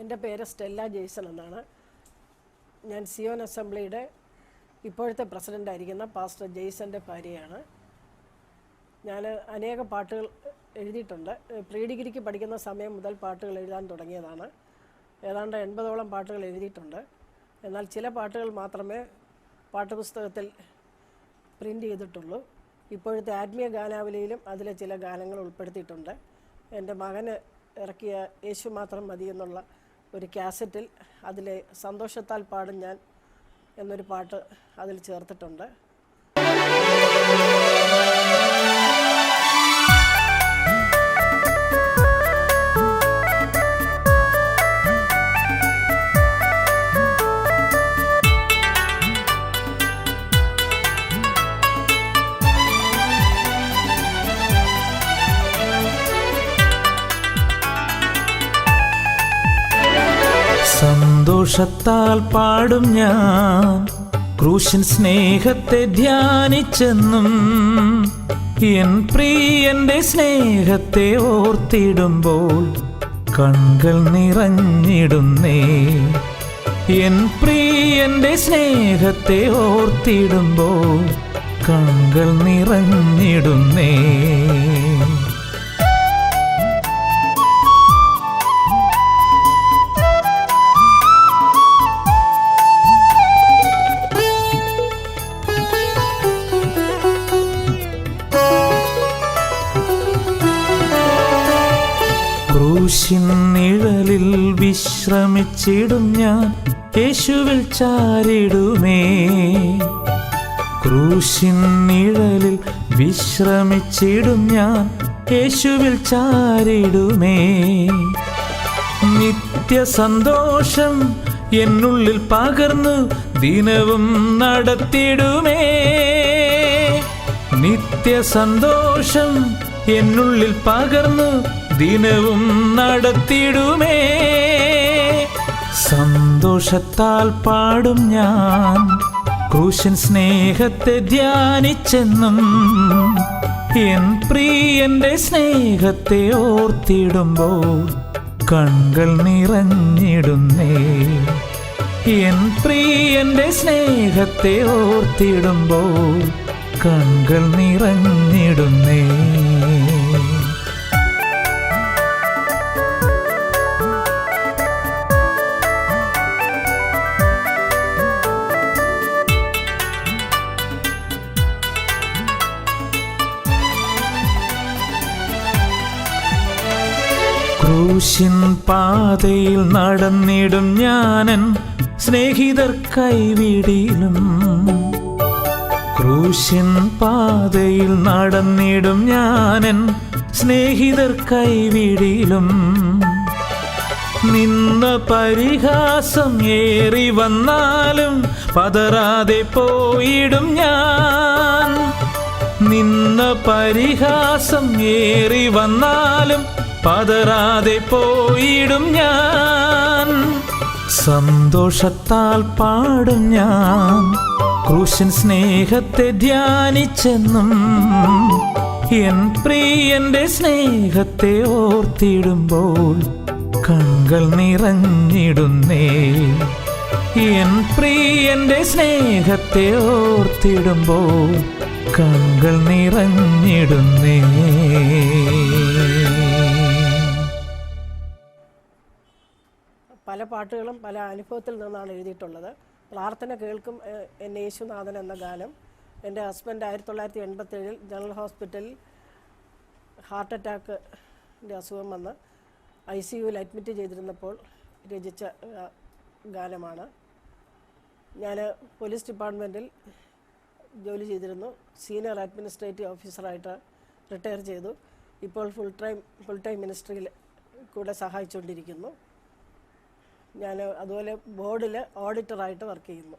എൻ്റെ പേര് Stella Jason എന്നാണ്. ഞാൻ സിയോൻ അസംബ്ലിയുടെ ഇപ്പോഴത്തെ പ്രസിഡൻ്റായിരിക്കുന്ന പാസ്റ്റർ ജെയ്സൻ്റെ ഭാര്യയാണ്. ഞാൻ അനേക പാട്ടുകൾ എഴുതിയിട്ടുണ്ട്. പ്രീ ഡിഗ്രിക്ക് പഠിക്കുന്ന സമയം മുതൽ പാട്ടുകൾ എഴുതാൻ തുടങ്ങിയതാണ്. ഏതാണ്ട് 80ഓളം പാട്ടുകൾ എഴുതിയിട്ടുണ്ട്. എന്നാൽ ചില പാട്ടുകൾ മാത്രമേ പാഠപുസ്തകത്തിൽ പ്രിൻ്റ് ചെയ്തിട്ടുള്ളൂ. ഇപ്പോഴത്തെ ആത്മീയ ഗാനാവലിയിലും അതിലെ ചില ഗാനങ്ങൾ ഉൾപ്പെടുത്തിയിട്ടുണ്ട്. എൻ്റെ മകന് ഇറക്കിയ യേശു മാത്രം മതി എന്നുള്ള ഒരു കാസറ്റിൽ അതിലെ സന്തോഷത്താൽ പാടും ഞാൻ എന്നൊരു പാട്ട് അതിൽ ചേർത്തിട്ടുണ്ട്. സന്തോഷത്താൽ പാടും ഞാൻ ക്രൂശിൻ സ്നേഹത്തെ ധ്യാനിച്ചെന്നും, എൻ പ്രിയന്റെ സ്നേഹത്തെ ഓർത്തിടുമ്പോൾ കൺകൾ നിറഞ്ഞിടുന്നേ. എൻ പ്രിയന്റെ സ്നേഹത്തെ ഓർത്തിടുമ്പോൾ കൺകൾ നിറഞ്ഞിടുന്നേ. ക്രൂശിൻ നിഴലിൽ വിശ്രമിച്ചിടും ഞാൻ യേശുവിൽ ചാരിടുമേ. ക്രൂശിൻ നിഴലിൽ വിശ്രമിച്ചിടും ഞാൻ യേശുവിൽ ചാരിടുമേ. നിത്യസന്തോഷം എന്നുള്ളിൽ പകർന്നു ദിനവും നടത്തിടുമേ. നിത്യസന്തോഷം എന്നുള്ളിൽ പകർന്നു ദിനവും നടത്തിടുമേ. സന്തോഷത്താൽ പാടും ഞാൻ ക്രൂശിൻ സ്നേഹത്തെ ധ്യാനിച്ചെന്നും, എൻ പ്രിയന്റെ സ്നേഹത്തെ ഓർത്തിടുമ്പോൾ കൺകൾ നിറഞ്ഞിടുന്നേ. എൻ പ്രിയന്റെ സ്നേഹത്തെ ഓർത്തിടുമ്പോൾ കൺകൾ നിറഞ്ഞിടുന്നേ. ക്രൂശിൻ പാതയിൽ നടന്നിടും ഞാനൻ സ്നേഹിതർ കൈവിടിലും. ക്രൂശിൻ പാതയിൽ നടന്നിടും ഞാനൻ സ്നേഹിതർ കൈവിടിലും. നിന്ന പരിഹാസം ഏറി വന്നാലും പതറാതെ പോയിടും ഞാൻ. നിന്ന പരിഹാസം ഏറി വന്നാലും പതറാതെ പോയിടും ഞാൻ. സന്തോഷത്താൽ പാടും ഞാൻ ക്രൂശിൻ സ്നേഹത്തെ ധ്യാനിച്ചെന്നും, എൻ പ്രിയന്റെ സ്നേഹത്തെ ഓർത്തിടുമ്പോൾ കൺകൾ നിറഞ്ഞിടുന്നേ. എൻ പ്രിയന്റെ സ്നേഹത്തെ ഓർത്തിടുമ്പോൾ കൺകൾ നിറഞ്ഞിടുന്നേ. പല പാട്ടുകളും പല അനുഭവത്തിൽ നിന്നാണ് എഴുതിയിട്ടുള്ളത്. പ്രാർത്ഥന കേൾക്കും എന്നെ യേശുനാഥൻ എന്ന ഗാനം എൻ്റെ ഹസ്ബൻഡ് 1987 ജനറൽ ഹോസ്പിറ്റലിൽ ഹാർട്ട് അറ്റാക്കിൻ്റെ അസുഖം വന്ന് ICUവിൽ അഡ്മിറ്റ് ചെയ്തിരുന്നപ്പോൾ രചിച്ച ഗാനമാണ്. ഞാൻ പോലീസ് ഡിപ്പാർട്ട്മെൻറ്റിൽ ജോലി ചെയ്തിരുന്നു. സീനിയർ അഡ്മിനിസ്ട്രേറ്റീവ് ഓഫീസറായിട്ട് റിട്ടയർ ചെയ്തു. ഇപ്പോൾ ഫുൾ ടൈം മിനിസ്ട്രിയിൽ കൂടെ സഹായിച്ചുകൊണ്ടിരിക്കുന്നു. ഞാൻ അതുപോലെ ബോർഡിൽ ഓഡിറ്ററായിട്ട് വർക്ക് ചെയ്യുന്നു.